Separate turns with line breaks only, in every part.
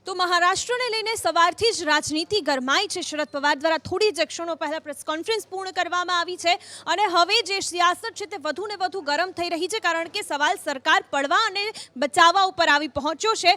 તો મહારાષ્ટ્રને લઈને સવારથી જ રાજનીતિ ગરમાઈ છે। શરદ પવાર દ્વારા થોડી જ ક્ષણો પહેલા પ્રેસ કોન્ફરન્સ પૂર્ણ કરવામાં આવી છે અને હવે જે સિયાસત છે તે વધુ ને વધુ ગરમ થઈ રહી છે, કારણ કે સવાલ સરકાર પડવા અને બચાવવા ઉપર આવી પહોંચ્યો છે।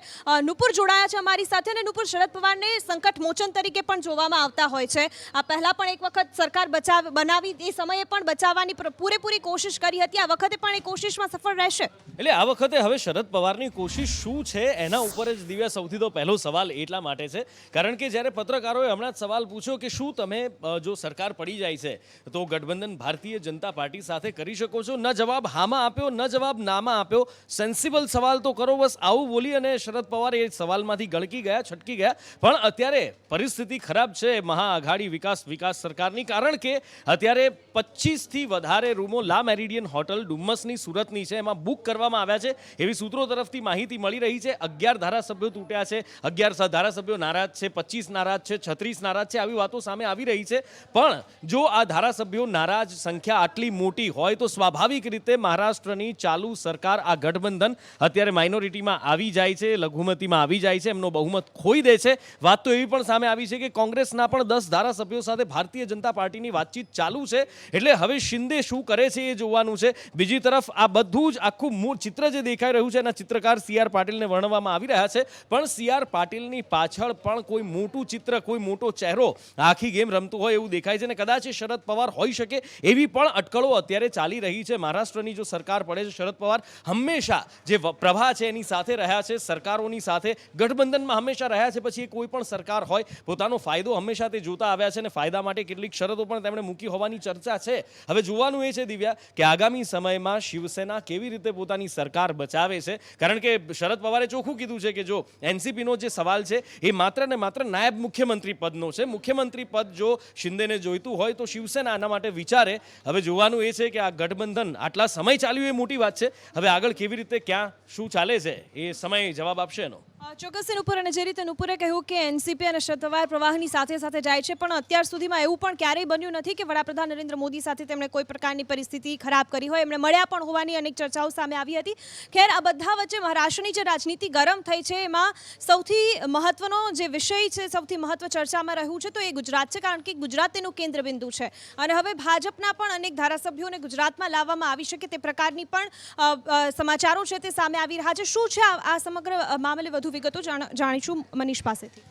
નુપુર જોડાયા છે અમારી સાથે અને નુપુર, શરદ પવારને સંકટ મોચન તરીકે પણ જોવામાં આવતા હોય છે। આ પહેલા પણ એક વખત સરકાર બનાવી એ સમયે પણ બચાવવાની પૂરેપૂરી કોશિશ કરી હતી, આ વખતે પણ એ કોશિશમાં સફળ રહેશે?
એટલે આ વખતે હવે શરદ પવારની કોશિશ શું છે એના ઉપર જ દિવ્યા સૌથી તો પહેલો સવાલ એટલા માટે છે કારણ કે જ્યારે પત્રકારોએ હમણાં જ સવાલ પૂછ્યો કે શું તમે જો સરકાર પડી જાય છે તો ગઠબંધન ભારતીય જનતા પાર્ટી સાથે કરી શકો છો, ન જવાબ હામાં આપ્યો ન જવાબ નામાં આપ્યો, સેન્સિબલ સવાલ તો કરો, બસ આવું બોલી અને શરદ પવાર એ સવાલમાંથી ગળકી ગયા, છટકી ગયા। પણ અત્યારે પરિસ્થિતિ ખરાબ છે મહાઆઘાડી વિકાસ સરકારની, કારણ કે અત્યારે 25થી વધારે રૂમો લા મેરિડિયન હોટલ ડુમ્મસની સુરતની છે એમાં બુક કરવામાં આવ્યા છે એવી સૂત્રો તરફથી માહિતી મળી રહી છે। 11 ધારાસભ્યો તૂટ્યા છે, 11 ધારાસભ્યો નારાજ છે, 25 નારાજ છે, 36 નારાજ છે, આવી વાતો સામે આવી રહી છે। પણ જો આ ધારાસભ્યો નારાજ સંખ્યા આટલી મોટી હોય તો સ્વાભાવિક રીતે મહારાષ્ટ્રની ચાલુ સરકાર, આ ગઠબંધન અત્યારે માઇનોરિટીમાં આવી જાય છે, લઘુમતીમાં આવી જાય છે, એમનો બહુમત ખોઈ દે છે। વાત તો એવી પણ સામે આવી છે કે કોંગ્રેસના પણ 10 ધારાસભ્યો સાથે ભારતીય જનતા પાર્ટીની વાતચીત ચાલુ છે, એટલે હવે શિંદે શું કરે છે એ જોવાનું છે। બીજી તરફ આ બધું જ આખું મૂળ ચિત્ર જે દેખાઈ રહ્યું છે એના ચિત્રકાર CR પાટીલને વર્ણવવામાં આવી રહ્યા છે, પણ CR પાટીલની પાછળ પણ કોઈ મોટું ચિત્ર, કોઈ મોટો ચહેરો આખી ગેમ રમતો હોય એવું દેખાય છે અને કદાચ એ શરદ પવાર હોઈ શકે એવી પણ અટકળો અત્યારે ચાલી રહી છે। મહારાષ્ટ્રની જો સરકાર પડે છે, શરદ પવાર હંમેશા જે પ્રભા છે એની સાથે રહ્યા છે, સરકારોની સાથે ગઠબંધનમાં હંમેશા રહ્યા છે, પછી એ કોઈ પણ સરકાર હોય પોતાનો ફાયદો હંમેશા તે જોતા આવ્યા છે અને ફાયદા માટે કેટલીક શરતો પણ તેમણે મૂકી હોવાની ચર્ચા છે। હવે જોવાનું એ છે દિવ્યા કે આગામી સમયમાં શિવસેના કેવી રીતે પોતાની સરકાર બચાવે છે, કારણ કે શરદ પવારે ચોખ્ખું કીધું છે કે જો એનસીપીનો જે સવાલ છે એ માત્ર ને માત્ર નાયબ મુખ્યમંત્રી પદનો છે, મુખ્યમંત્રી પદ જો શિંદેને જોઈતું હોય તો શિવસેના આના માટે વિચારે। હવે જોવાનું એ છે કે આ ગઠબંધન આટલા સમય ચાલ્યું એ મોટી વાત છે, હવે આગળ કેવી રીતે ક્યાં શું ચાલે છે એ સમય જવાબ આપશે એનો।
ચોક્કસ નુપુર, અને જે રીતે નુપુરે કહ્યું કે એનસીપી અને શરદ પવાર પ્રવાહની સાથે સાથે જાય છે, પણ અત્યાર સુધીમાં એવું પણ ક્યારેય બન્યું નથી કે વડાપ્રધાન નરેન્દ્ર મોદી સાથે તેમણે કોઈ પ્રકારની પરિસ્થિતિ ખરાબ કરી હોય, એમણે મળ્યા પણ હોવાની અનેક ચર્ચાઓ સામે આવી હતી। ખેર, આ બધા વચ્ચે મહારાષ્ટ્રની જે રાજનીતિ ગરમ થઈ છે એમાં સૌથી મહત્વનો જે વિષય છે, સૌથી મહત્વ ચર્ચામાં રહ્યું છે તો એ ગુજરાત છે, કારણ કે ગુજરાત તેનું કેન્દ્રબિંદુ છે અને હવે ભાજપના પણ અનેક ધારાસભ્યોને ગુજરાતમાં લાવવામાં આવી શકે તે પ્રકારની પણ સમાચારો છે તે સામે આવી રહ્યા છે। શું છે આ સમગ્ર મામલે વધુ વિગતો જાણીશું મનીષ પાસેથી।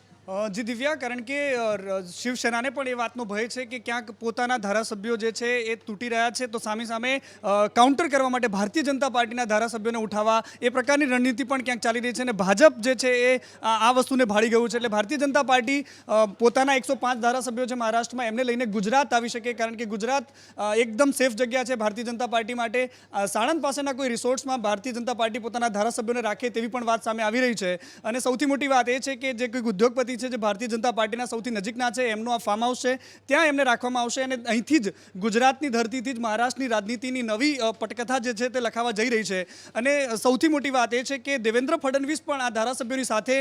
જી દિવ્યા, કારણ કે શિવસેનાને પણ એ વાતનો ભય છે કે ક્યાંક પોતાના ધારાસભ્યો જે છે એ તૂટી રહ્યા છે તો સામે સામે કાઉન્ટર કરવા માટે ભારતીય જનતા પાર્ટીના ધારાસભ્યોને ઉઠાવવા એ પ્રકારની રણનીતિ પણ ક્યાંક ચાલી રહી છે અને ભાજપ જે છે એ આ વસ્તુને ભાળી ગયું છે। એટલે ભારતીય જનતા પાર્ટી પોતાના 105 ધારાસભ્યો છે મહારાષ્ટ્રમાં એમને લઈને ગુજરાત આવી શકે, કારણ કે ગુજરાત એકદમ સેફ જગ્યા છે ભારતીય જનતા પાર્ટી માટે। સાણંદ પાસેના કોઈ રિસોર્ટ્સમાં ભારતીય જનતા પાર્ટી પોતાના ધારાસભ્યોને રાખે તેવી પણ વાત સામે આવી રહી છે અને સૌથી મોટી વાત એ છે કે જે કોઈ ઉદ્યોગપતિ છે જે ભારતીય જનતા પાર્ટીના સૌથી નજીકના છે એમનું આ ફાર્મ હાઉસ છે, ત્યાં એમને રાખવામાં આવશે અને અહીંથી જ ગુજરાતની ધરતીથી જ મહારાષ્ટ્રની રાજનીતિની નવી પટકથા જે છે તે લખાવા જઈ રહી છે। અને સૌથી મોટી વાત એ છે કે દેવેન્દ્ર ફડણવીસ પણ આ ધારાસભ્યોની સાથે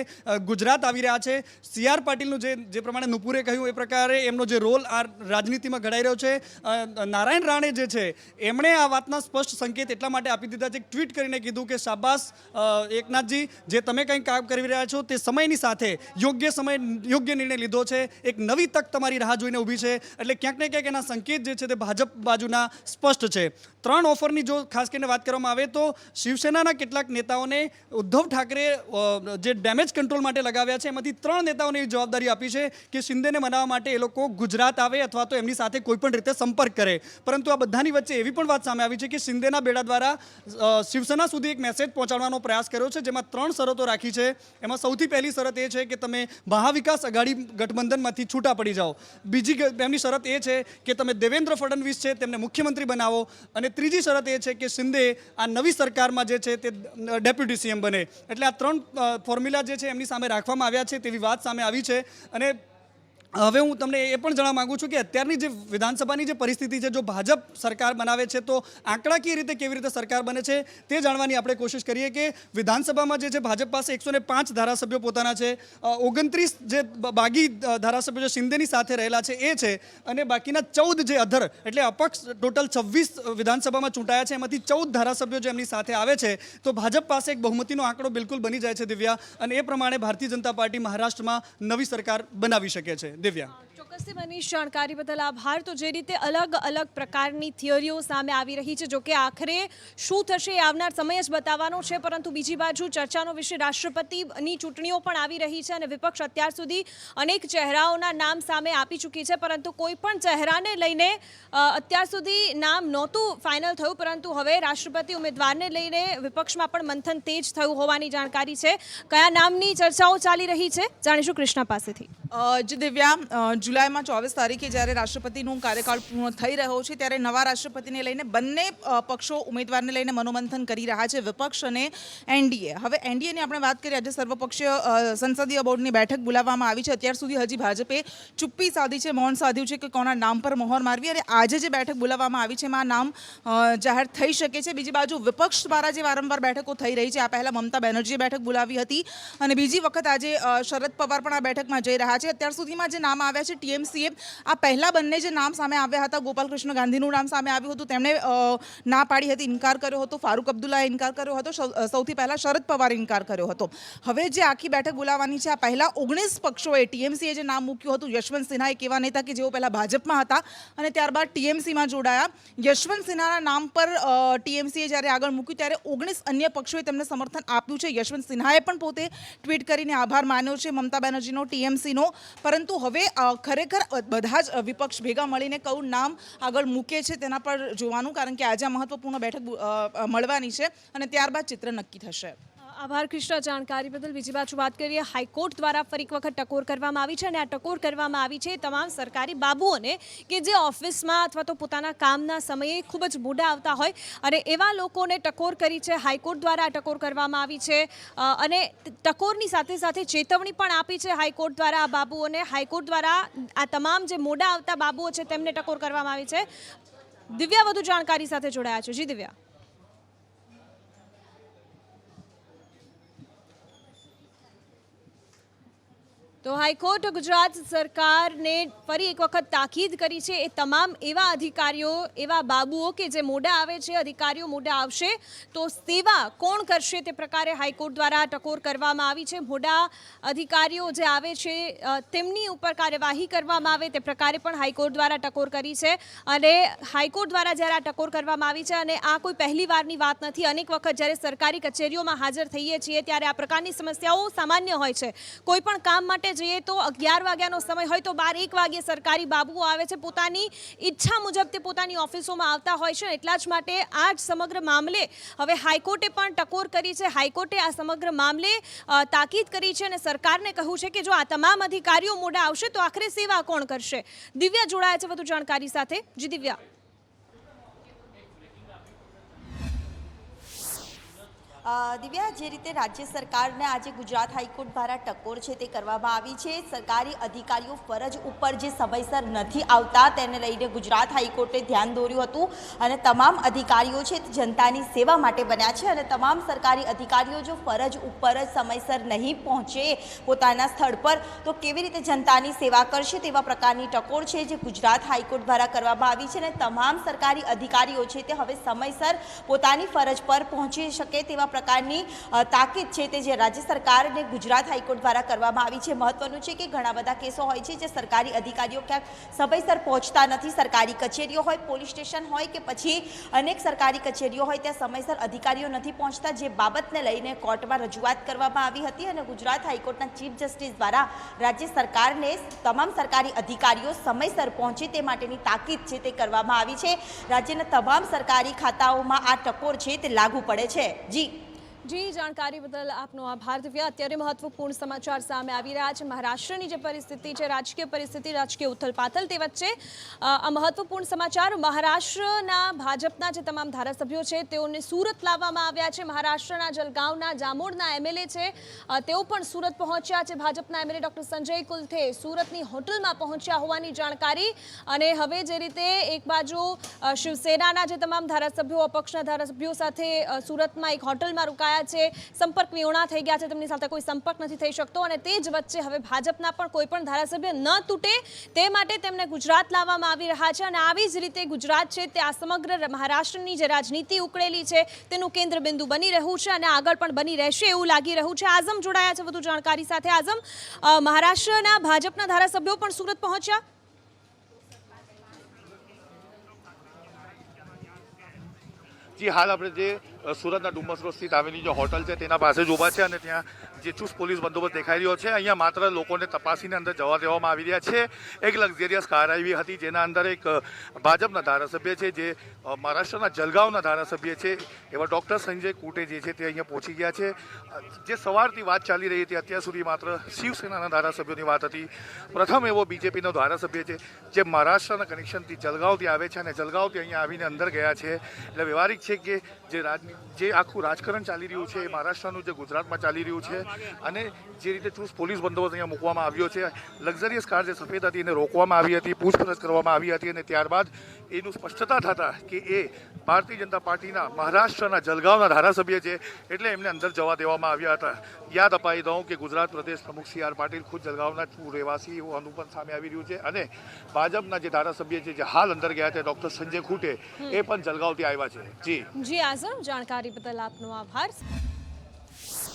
ગુજરાત આવી રહ્યા છે। CR પાટીલનું જે પ્રમાણે નુપુરે કહ્યું એ પ્રકારે એમનો જે રોલ આ રાજનીતિમાં ઘડાઈ રહ્યો છે, નારાયણ રાણે જે છે એમણે આ વાતના સ્પષ્ટ સંકેત એટલા માટે આપી દીધા છે, ટ્વીટ કરીને કીધું કે શાબાશ એકનાથજી, જે તમે કંઈક કામ કરી રહ્યા છો તે સમયની સાથે યોગ્ય નિર્ણય લીધો છે, એક નવી તક તમારી રાહ જોઈને ઊભી છે। એટલે ક્યાંક ને ક્યાંક એના સંકેત જે છે તે ભાજપ બાજુના સ્પષ્ટ છે। 3 ઓફરની જો ખાસ કરીને વાત કરવામાં આવે તો શિવસેનાના કેટલાક નેતાઓને ઉદ્ધવ ઠાકરે જે ડેમેજ કંટ્રોલ માટે લગાવ્યા છે એમાંથી 3 નેતાઓને એ જવાબદારી આપી છે કે શિંદેને મનાવવા માટે એ લોકો ગુજરાત આવે અથવા તો એમની સાથે કોઈ પણ રીતે સંપર્ક કરે। પરંતુ આ બધાની વચ્ચે એવી પણ વાત સામે આવી છે કે શિંદેના બેડા દ્વારા શિવસેના સુધી એક મેસેજ પહોંચાડવાનો પ્રયાસ કર્યો છે, જેમાં 3 શરતો રાખી છે। એમાં સૌથી પહેલી શરત એ છે કે તમે મહાવિકાસ આઘાડી ગઠબંધનમાંથી છૂટા પડી જાઓ। બીજી એમની શરત એ છે કે તમે દેવેન્દ્ર ફડણવીસ છે તેમને મુખ્યમંત્રી બનાવો અને ત્રીજી શરત એ છે કે શિંદે આ નવી સરકારમાં જે છે તે ડેપ્યુટી CM બને। એટલે આ 3 ફોર્મ્યુલા જે છે એમની સામે રાખવામાં આવ્યા છે તેવી વાત સામે આવી છે અને હવે હું તમને એ પણ જણાવવા માંગુ છું કે અત્યારની જે વિધાનસભાની જે પરિસ્થિતિ છે, જો ભાજપ સરકાર બનાવે છે તો આંકડાકીય રીતે કેવી રીતે સરકાર બને છે તે જાણવાની આપણે કોશિશ કરીએ કે વિધાનસભામાં જે છે ભાજપ પાસે 105 ધારાસભ્યો પોતાના છે, 29 જે બાગી ધારાસભ્યો શિંદેની સાથે રહેલા છે એ છે, અને બાકીના 14 જે અધર એટલે અપક્ષ ટોટલ 26 વિધાનસભામાં ચૂંટાયા છે, એમાંથી 14 ધારાસભ્યો જે એમની સાથે આવે છે, તો ભાજપ પાસે એક બહુમતીનો આંકડો બિલકુલ બની જાય છે દિવ્યા, અને એ પ્રમાણે ભારતીય જનતા પાર્ટી મહારાષ્ટ્રમાં નવી સરકાર બનાવી શકે છે. દિવ્યા,
ચોક્કસથી મનીષ, જાણકારી બદલ આભાર. તો જે રીતે અલગ અલગ પ્રકારની થિયરીઓ સામે આવી રહી છે, જો કે આખરે શું થશે એ આવનાર સમય જ બતાવવાનો છે, પરંતુ બીજી બાજુ ચર્ચાનો વિષય રાષ્ટ્રપતિની ચૂંટણીઓ પણ આવી રહી છે અને વિપક્ષ અત્યાર સુધી અનેક ચહેરાઓના નામ સામે આપી ચૂકી છે, પરંતુ કોઈ પણ ચહેરાને લઈને અત્યાર સુધી નામ નહોતું ફાઇનલ થયું, પરંતુ હવે રાષ્ટ્રપતિ ઉમેદવારને લઈને વિપક્ષમાં પણ મંથન તેજ થયું હોવાની જાણકારી છે. કયા નામની ચર્ચાઓ ચાલી રહી છે જાણીશું કૃષ્ણા પાસેથી.
જી દિવ્યા, જુલાઈમાં 24 તારીખે જ્યારે રાષ્ટ્રપતિનું કાર્યકાળ પૂર્ણ થઈ રહ્યો છે ત્યારે નવા રાષ્ટ્રપતિને લઈને બંને પક્ષો ઉમેદવારને લઈને મનોમંથન કરી રહ્યા છે, વિપક્ષ અને એનડીએ. હવે એનડીએની આપણે વાત કરીએ, આજે સર્વપક્ષીય સંસદીય બોર્ડની બેઠક બોલાવવામાં આવી છે. અત્યાર સુધી હજી ભાજપે ચુપ્પી સાધી છે, મૌન સાધ્યું છે કે કોના નામ પર મહોર મારવી, અને આજે જે બેઠક બોલાવવામાં આવી છે એમાં નામ જાહેર થઈ શકે છે. બીજી બાજુ વિપક્ષ દ્વારા જે વારંવાર બેઠકો થઈ રહી છે, આ પહેલાં મમતા બેનર્જીએ બેઠક બોલાવી હતી અને બીજી વખત આજે શરદ પવાર પણ આ બેઠકમાં જઈ રહ્યા છે. અત્યાર સુધીમાં જે નામ આવ્યા છે ટીએમસીએ, આ પહેલા બંને જે નામ સામે આવ્યા હતા, ગોપાલકૃષ્ણ ગાંધીનું નામ સામે આવ્યું હતું, તેમણે ના પાડી હતી, ઇનકાર કર્યો હતો, ફારૂક અબ્દુલ્લાએ ઇનકાર કર્યો હતો, સૌથી પહેલા શરદ પવારે ઇનકાર કર્યો હતો. હવે જે આખી બેઠક બોલાવવાની છે, આ પહેલા 19 પક્ષોએ ટીએમસીએ જે નામ મૂક્યું હતું, યશવંત સિન્હા એક એવા નેતા કે જેઓ પહેલા ભાજપમાં હતા અને ત્યારબાદ ટીએમસીમાં જોડાયા. યશવંત સિન્હાના નામ પર ટીએમસીએ જ્યારે આગળ મૂક્યું ત્યારે 19 અન્ય પક્ષોએ તેમને સમર્થન આપ્યું છે. યશવંત સિન્હાએ પણ પોતે ટ્વીટ કરીને આભાર માન્યો છે મમતા બેનર્જીનો, ટીએમસીનો. પરંતુ હવે ખરેખર બધા જ વિપક્ષ ભેગા મળીને કયું નામ આગળ મૂકે છે તેના પર જોવાનું, કારણ કે આજે મહત્વપૂર્ણ બેઠક મળવાની છે અને ત્યારબાદ ચિત્ર નક્કી થશે.
આભાર કૃષ્ણ, જાણકારી બદલ. બીજી બાજુ વાત કરીએ, હાઈકોર્ટ દ્વારા ફરી એક વખત ટકોર કરવામાં આવી છે અને આ ટકોર કરવામાં આવી છે તમામ સરકારી બાબુઓને કે જે ઓફિસમાં અથવા તો પોતાના કામના સમયે ખૂબ જ મોડા આવતા હોય, અને એવા લોકોને ટકોર કરી છે. હાઈકોર્ટ દ્વારા આ ટકોર કરવામાં આવી છે અને ટકોરની સાથે સાથે ચેતવણી પણ આપી છે હાઈકોર્ટ દ્વારા આ બાબુઓને. હાઈકોર્ટ દ્વારા આ તમામ જે મોડા આવતા બાબુઓ છે તેમને ટકોર કરવામાં આવી છે. દિવ્યા વધુ જાણકારી સાથે જોડાયા છે. જી દિવ્યા. તો હાઈકોર્ટ ગુજરાત સરકારને ફરી એક વખત તાકીદ કરી છે એ તમામ એવા અધિકારીઓ, એવા બાબુઓ કે જે મોડા આવે છે, અધિકારીઓ મોડા આવશે તો સેવા કોણ કરશે તે પ્રકારે હાઈકોર્ટ દ્વારા ટકોર કરવામાં આવી છે. મોડા અધિકારીઓ જે આવે છે તેમની ઉપર કાર્યવાહી કરવામાં આવે તે પ્રકારે પણ હાઈકોર્ટ દ્વારા ટકોર કરી છે. અને હાઈકોર્ટ દ્વારા જ્યારે આ ટકોર કરવામાં આવી છે, અને આ કોઈ પહેલી વારની વાત નથી, અનેક વખત જ્યારે સરકારી કચેરીઓમાં હાજર થઈએ છીએ ત્યારે આ પ્રકારની સમસ્યાઓ સામાન્ય હોય છે. કોઈ પણ કામ માટે જઈએ તો 11 વાગ્યાનો સમય હોય તો 12-1 વાગ્યે સરકારી બાબુઓ આવે છે, પોતાની ઈચ્છા મુજબ તે પોતાની ઓફિસોમાં આવતા હોય છે. એટલા જ માટે આ જ સમગ્ર મામલે હવે હાઈકોર્ટે પણ ટકોર કરી છે. હાઈકોર્ટે આ સમગ્ર મામલે તાકીદ કરી છે અને સરકારને કહ્યું છે કે જો આ તમામ અધિકારીઓ મોડા આવશે તો આખરે સેવા કોણ કરશે. દિવ્યા જોડાયા છે વધુ જાણકારી સાથે. જી દિવ્યા.
દિવ્યા, જે રીતે રાજ્ય સરકારને આજે ગુજરાત હાઈકોર્ટ દ્વારા ટકોર છે તે કરવામાં આવી છે. સરકારી અધિકારીઓ ફરજ ઉપર જે સમયસર નથી આવતા તેને લઈને ગુજરાત હાઈકોર્ટે ધ્યાન દોર્યું હતું અને તમામ અધિકારીઓ છે તે જનતાની સેવા માટે બન્યા છે અને તમામ સરકારી અધિકારીઓ જો ફરજ ઉપર જ સમયસર નહીં પહોંચે પોતાના સ્થળ પર તો કેવી રીતે જનતાની સેવા કરશે તેવા પ્રકારની ટકોર છે જે ગુજરાત હાઈકોર્ટ દ્વારા કરવામાં આવી છે. અને તમામ સરકારી અધિકારીઓ છે તે હવે સમયસર પોતાની ફરજ પર પહોંચી શકે તેવા પ્રકારની તાકીદ છે તે જે રાજ્ય સરકાર અને ગુજરાત હાઈકોર્ટ દ્વારા કરવામાં આવી છે. મહત્વનું છે કે ઘણા બધા કેસો હોય છે જે સરકારી અધિકારીઓ ક્યાંક સમયસર પહોંચતા નથી. સરકારી કચેરીઓ હોય, પોલીસ સ્ટેશન હોય કે પછી અનેક સરકારી કચેરીઓ હોય ત્યાં સમયસર અધિકારીઓ નથી પહોંચતા, જે બાબતને લઈને કોર્ટમાં રજૂઆત કરવામાં આવી હતી અને ગુજરાત હાઈકોર્ટના ચીફ જસ્ટિસ દ્વારા રાજ્ય સરકારને તમામ સરકારી અધિકારીઓ સમયસર પહોંચે તે માટેની તાકીદ છે તે કરવામાં આવી છે. રાજ્યના તમામ સરકારી ખાતાઓમાં આ ટકોર છે તે લાગુ પડે છે. જી
જી જાણકારી બદલ આપનો આભાર દિવ્યા. અત્યારે મહત્વપૂર્ણ સમાચાર સામે આવી રહ્યા છે. મહારાષ્ટ્રની જે પરિસ્થિતિ છે, રાજકીય પરિસ્થિતિ, રાજકીય ઉથલપાથલ, તે વચ્ચે આ મહત્વપૂર્ણ સમાચાર. મહારાષ્ટ્રના ભાજપના જે તમામ ધારાસભ્યો છે તેઓને સુરત લાવવામાં આવ્યા છે. મહારાષ્ટ્રના જલગાંવના જામોદના એમએલએ છે તેઓ પણ સુરત પહોંચ્યા છે. ભાજપના એમએલએ ડોક્ટર સંજય કુલથે સુરતની હોટલમાં પહોંચ્યા હોવાની જાણકારી. અને હવે જે રીતે એક બાજુ શિવસેનાના જે તમામ ધારાસભ્યો, અપક્ષના ધારાસભ્યો સાથે સુરતમાં એક હોટલમાં રોકાયા છે, સંપર્ક વિહોણા થઈ ગયા છે, તેમની સાથે કોઈ સંપર્ક નથી થઈ શકતો. અને તે જ વચ્ચે હવે ભાજપના પણ કોઈ પણ ધારાસભ્ય ન તૂટે તે માટે તેમને ગુજરાત લાવવામાં આવી રહ્યા છે. અને આવી જ રીતે ગુજરાત છે તે આ સમગ્ર મહારાષ્ટ્રની જે રાજનીતિ ઉકળેલી છે તેનું કેન્દ્રબિંદુ બની રહ્યું છે અને આગળ પણ બની રહેશે એવું લાગી રહ્યું છે. આઝમ જોડાયા છે વધુ જાણકારી સાથે. આઝમ, મહારાષ્ટ્રના ભાજપના ધારાસભ્યો પણ સુરત પહોંચ્યા.
જી, હાલ આપણે જે સુરતના ડુમસ રોડ સ્થિત આવેલી જે હોટલ છે તેના પાસે જ ઊભા છે અને ત્યાં જે ચુસ્ત પોલીસ બંદોબસ્ત દેખાઈ રહ્યો છે. અહીંયા માત્ર લોકોને તપાસીને અંદર જવા દેવામાં આવી રહ્યા છે. એક લક્ઝરિયસ કાર આવી હતી જેના અંદર એક ભાજપના ધારાસભ્ય છે, જે મહારાષ્ટ્રના જલગાંવના ધારાસભ્ય છે એવા ડૉક્ટર સંજય કુટે જે છે તે અહીંયા પહોંચી ગયા છે. જે સવારથી વાત ચાલી રહી હતી અત્યાર સુધી માત્ર શિવસેનાના ધારાસભ્યોની વાત હતી. પ્રથમ એવો બીજેપીનો ધારાસભ્ય છે જે મહારાષ્ટ્રના કનેક્શનથી જલગાંવથી આવે છે અને જલગાંવથી અહીંયા આવીને અંદર ગયા છે. એટલે વ્યવહારિક છે કે જે આખું રાજકારણ ચાલી રહ્યું છે એ મહારાષ્ટ્રનું જે ગુજરાતમાં ચાલી રહ્યું છે અને જે રીતે ચુસ્ત પોલીસ બંદોબસ્ત અહીંયા મૂકવામાં આવ્યો છે. લક્ઝરિયસ કાર જે સફેદ હતી એને રોકવામાં આવી હતી, પૂછપરછ કરવામાં આવી હતી અને ત્યારબાદ એનું સ્પષ્ટતા થતાં કે એ ભારતીય જનતા પાર્ટીના મહારાષ્ટ્રના જલગાંવના ધારાસભ્ય છે એટલે એમને અંદર જવા દેવામાં આવ્યા હતા. યાદ અપાવી દઉં કે ગુજરાત પ્રદેશ પ્રમુખ CR પાટીલ ખુદ જલગાંવના રહેવાસી હોવાનું પણ સામે આવી રહ્યું છે અને ભાજપના જે ધારાસભ્ય છે જે હાલ અંદર ગયા છે ડૉક્ટર સંજય ખૂટે એ પણ જલગાંવથી આવ્યા છે.
જી આઝમ, જાણકારી બદલ આપનો આભાર.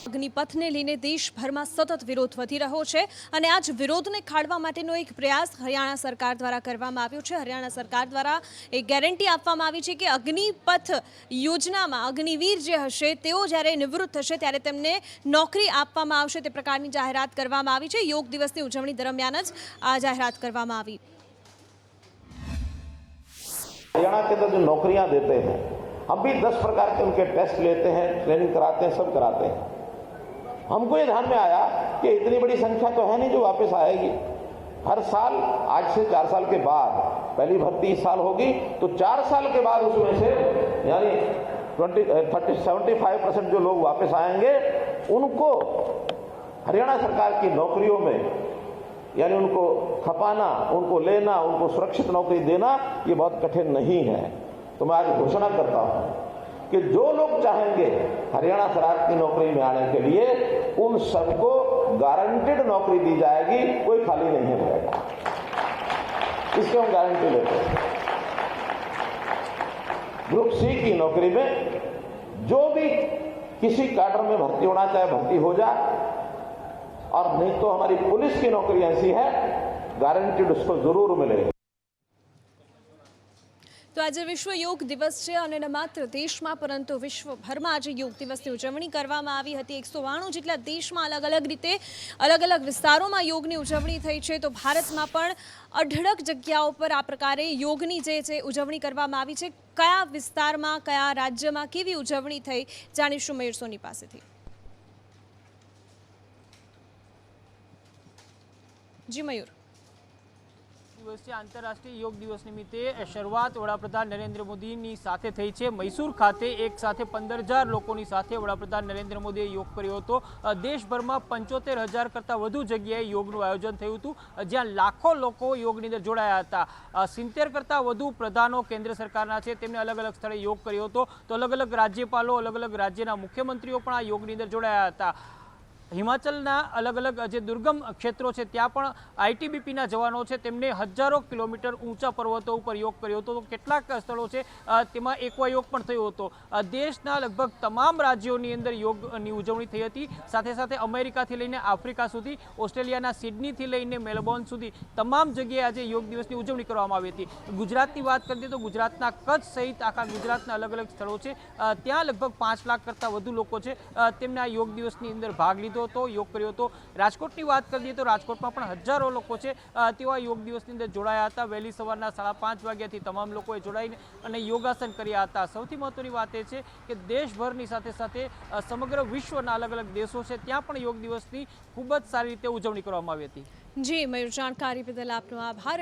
અગ્નિપથને લઈને દેશભરમાં સતત વિરોધ વધી રહ્યો છે અને આ જ વિરોધને ખાળવા માટેનો એક પ્રયાસ હરિયાણા સરકાર દ્વારા કરવામાં આવ્યો છે. હરિયાણા સરકાર દ્વારા એક ગેરંટી આપવામાં આવી છે કે અગ્નિપથ યોજનામાં અગ્નિવીર જે હશે તેઓ જ્યારે નિવૃત્ત થશે ત્યારે તેમને નોકરી આપવામાં આવશે. તે પ્રકારની જાહેરાત કરવામાં આવી છે. યોગ દિવસની ઉજવણી દરમિયાન જ આ જાહેરાત કરવામાં આવી.
हरियाणा के अंदर जो नौकरियां देते हैं, हम भी 10 प्रकार के उनके टेस्ट लेते हैं, ट्रेनिंग कराते हैं, सब कराते हैं. हमको ये ध्यान में आया कि इतनी बड़ी संख्या तो है नहीं जो वापस आएगी. हर साल आज से 4 साल के बाद पहली भर्ती इस साल होगी तो 4 साल के बाद उसमें से यानी 75% जो लोग वापस आएंगे उनको हरियाणा सरकार की नौकरियों में यानी उनको खपाना, उनको लेना, उनको सुरक्षित नौकरी देना ये बहुत कठिन नहीं है. तो मैं आज घोषणा करता हूं कि जो लोग चाहेंगे हरियाणा सरकार की नौकरी में आने के लिए उन सबको गारंटेड नौकरी दी जाएगी, कोई खाली नहीं रहेगा. इसकी हम गारंटी लेते हैं. ग्रुप C की नौकरी में जो भी किसी कैडर में भर्ती होना चाहे भर्ती हो जाए और नहीं तो हमारी पुलिस की नौकरी ऐसी है गारंटीड उसको जरूर मिलेगी.
તો આજે વિશ્વ યોગ દિવસ છે અને ન માત્ર દેશમાં પરંતુ વિશ્વભરમાં આજે યોગ દિવસની ઉજવણી કરવામાં આવી હતી. 192 જેટલા દેશમાં અલગ અલગ રીતે અલગ અલગ વિસ્તારોમાં યોગની ઉજવણી થઈ છે. તો ભારતમાં પણ અઢળક જગ્યાઓ પર આ પ્રકારે યોગની જે છે ઉજવણી કરવામાં આવી છે. કયા વિસ્તારમાં, કયા રાજ્યમાં કેવી ઉજવણી થઈ જાણીશું મયુર સોની પાસેથી. જી મયુર.
દિવસે આંતરરાષ્ટ્રીય યોગ દિવસ નિમિત્તે શરૂઆત વડાપ્રધાન નરેન્દ્ર મોદીની સાથે થઈ છે. મૈસૂર ખાતે એક સાથે 15,000 લોકોની સાથે વડાપ્રધાન નરેન્દ્ર મોદીએ યોગ કર્યો હતો. દેશભરમાં 75,000 કરતાં વધુ જગ્યાએ યોગનું આયોજન થયું હતું જ્યાં લાખો લોકો યોગની અંદર જોડાયા હતા. 70 કરતાં વધુ પ્રધાનો કેન્દ્ર સરકારના છે તેમને અલગ અલગ સ્થળે યોગ કર્યો હતો. તો અલગ અલગ રાજ્યપાલો, અલગ અલગ રાજ્યના મુખ્યમંત્રીઓ પણ આ યોગની અંદર જોડાયા હતા. હિમાચલના અલગ અલગ જે દુર્ગમ ક્ષેત્રો છે ત્યાં પણ આઈટીબીપીના જવાનો છે તેમને હજારો કિલોમીટર ઊંચા પર્વતો ઉપર યોગ કર્યો હતો. તો કેટલાક સ્થળો છે તેમાં એક્વા યોગ પણ થયો હતો. દેશના લગભગ તમામ રાજ્યોની અંદર યોગની ઉજવણી થઈ હતી. સાથે સાથે અમેરિકાથી લઈને આફ્રિકા સુધી, ઓસ્ટ્રેલિયાના સિડનીથી લઈને મેલબોર્ન સુધી તમામ જગ્યાએ આજે યોગ દિવસની ઉજવણી કરવામાં આવી હતી. ગુજરાતની વાત કરીએ તો ગુજરાતના કચ્છ સહિત આખા ગુજરાતના અલગ અલગ સ્થળો છે ત્યાં લગભગ 5 લાખ કરતાં વધુ લોકો છે તેમને આ યોગ દિવસની અંદર ભાગ લીધો લીધો હતો, યોગ કર્યો હતો. રાજકોટની વાત કરીએ તો રાજકોટમાં પણ હજારો લોકો છે તેઓ આ યોગ દિવસની અંદર જોડાયા હતા. વહેલી સવારના 5:30 વાગ્યાથી તમામ લોકોએ જોડાઈને અને યોગાસન કર્યા હતા. સૌથી મહત્વની વાત એ છે કે દેશભરની સાથે સાથે સમગ્ર વિશ્વના અલગ અલગ દેશો છે ત્યાં પણ યોગ દિવસની ખૂબ જ સારી રીતે ઉજવણી કરવામાં આવી હતી.
જી મયુર, જાણકારી બદલ આપનો આભાર.